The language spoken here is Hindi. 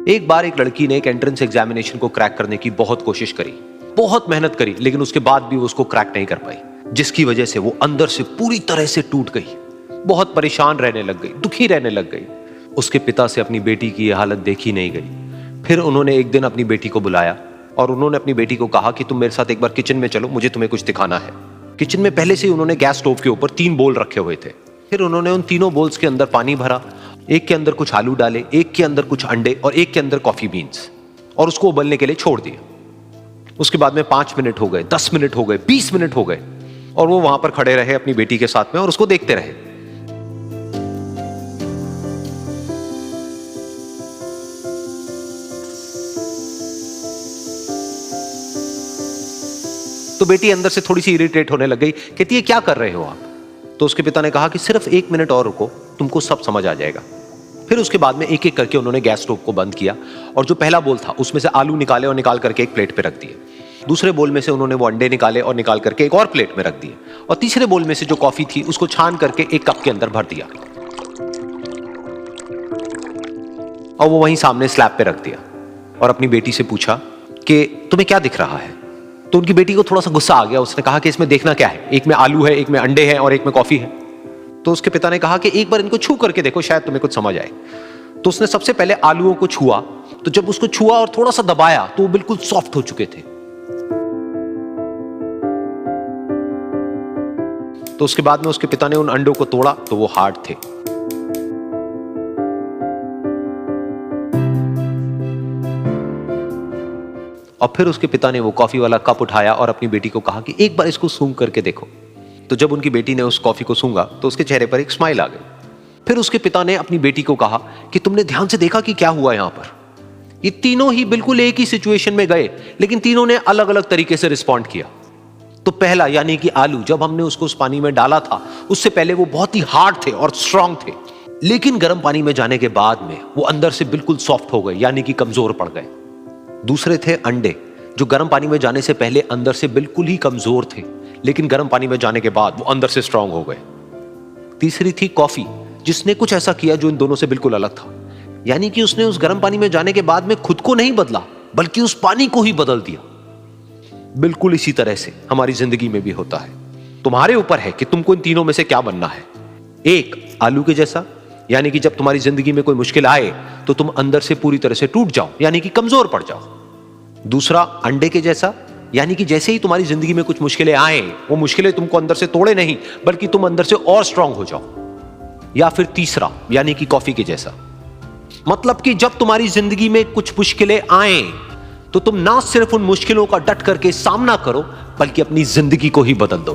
एक बार एक लड़की ने एक एंट्रेंस एग्जामिनेशन को क्रैक करने की बहुत कोशिश करी, बहुत मेहनत करी, लेकिन उसके बाद भी वो उसको क्रैक नहीं कर पाई, जिसकी वजह से वो अंदर से पूरी तरह से टूट गई, बहुत परेशान रहने लग गई, दुखी रहने लग गई। उसके पिता से अपनी बेटी की यह हालत देखी नहीं गई। फिर उन्होंने एक दिन अपनी बेटी को बुलाया और उन्होंने अपनी बेटी को कहा कि तुम मेरे साथ एक बार किचन में चलो, मुझे तुम्हें कुछ दिखाना है। किचन में पहले से ही उन्होंने गैस स्टोव के ऊपर 3 बोल रखे हुए थे। फिर उन्होंने उन तीनों बोल्स के अंदर पानी भरा, एक के अंदर कुछ आलू डाले, एक के अंदर कुछ अंडे और एक के अंदर कॉफी बीन्स, और उसको उबलने के लिए छोड़ दिया। उसके बाद में 5 मिनट हो गए, 10 मिनट हो गए, 20 मिनट हो गए, और वो वहां पर खड़े रहे अपनी बेटी के साथ में और उसको देखते रहे। तो बेटी अंदर से थोड़ी सी इरिटेट होने लग गई, कहती है क्या कर रहे हो आप? तो उसके पिता ने कहा कि सिर्फ 1 मिनट और रुको, तुमको सब समझ आ जाएगा। फिर उसके बाद में एक एक करके उन्होंने गैस स्टोव को बंद किया और जो पहला बोल था उसमें से आलू निकाले और निकाल करके एक प्लेट पे रख दिए। दूसरे बोल में से उन्होंने वो अंडे निकाले और निकाल करके एक और प्लेट में रख दिए, और तीसरे बोल में से जो कॉफी थी उसको छान करके एक कप के अंदर भर दिया और वो वहीं सामने स्लैब पे रख दिया और अपनी बेटी से पूछा कि तुम्हें क्या दिख रहा है? तो उनकी बेटी को थोड़ा सा गुस्सा आ गया। उसने कहा कि इसमें देखना क्या है, एक में आलू है, एक में अंडे हैं और एक में कॉफी है। तो उसके पिता ने कहा कि एक बार इनको छू करके देखो, शायद तुम्हें कुछ समझ आए। तो उसने सबसे पहले आलूओं को छुआ, तो जब उसको छुआ और थोड़ा सा दबाया तो वो बिल्कुल सॉफ्ट हो चुके थे। तो उसके बाद में उसके पिता ने उन अंडों को तोड़ा तो वो हार्ड थे। और फिर उसके पिता ने वो कॉफी वाला कप उठाया और अपनी बेटी को कहा कि एक बार इसको सूंघ करके देखो। तो जब उनकी बेटी ने उस कॉफी को सूंघा तो उसके चेहरे पर एक स्माइल आ गई। फिर उसके पिता ने अपनी बेटी को कहा कि तुमने ध्यान से देखा कि क्या हुआ यहां पर? ये तीनों ही बिल्कुल एक ही सिचुएशन में गए, लेकिन तीनों ने अलग अलग तरीके से रिस्पॉन्ड किया। तो पहला यानी कि आलू, जब हमने उसको उस पानी में डाला था उससे पहले वो बहुत ही हार्ड थे और स्ट्रांग थे, लेकिन गर्म पानी में जाने के बाद में वो अंदर से बिल्कुल सॉफ्ट हो गए, यानी कि कमजोर पड़ गए। दूसरे थे अंडे, जो गर्म पानी में जाने से पहले अंदर से बिल्कुल ही कमजोर थे, लेकिन गर्म पानी में जाने के बाद वो अंदर से स्ट्रांग हो गए। तीसरी थी कॉफी, जिसने कुछ ऐसा किया जो इन दोनों से बिल्कुल अलग था, यानी कि उसने उस गर्म पानी में जाने के बाद में खुद को नहीं बदला, बल्कि उस पानी को ही बदल दिया। बिल्कुल इसी तरह से हमारी जिंदगी में भी होता है। तुम्हारे ऊपर है कि तुमको इन तीनों में से क्या बनना है। एक, आलू के जैसा, यानी कि जब तुम्हारी जिंदगी में कोई मुश्किल आए तो तुम अंदर से पूरी तरह से टूट जाओ, यानी कि कमजोर पड़ जाओ। दूसरा, अंडे के जैसा, यानी कि जैसे ही तुम्हारी जिंदगी में कुछ मुश्किलें आए, वो मुश्किलें तुमको अंदर से तोड़े नहीं, बल्कि तुम अंदर से और स्ट्रांग हो जाओ। या फिर तीसरा, यानी कि कॉफी के जैसा, मतलब कि जब तुम्हारी जिंदगी में कुछ मुश्किलें आए तो तुम ना सिर्फ उन मुश्किलों का डट करके सामना करो, बल्कि अपनी जिंदगी को ही बदल दो।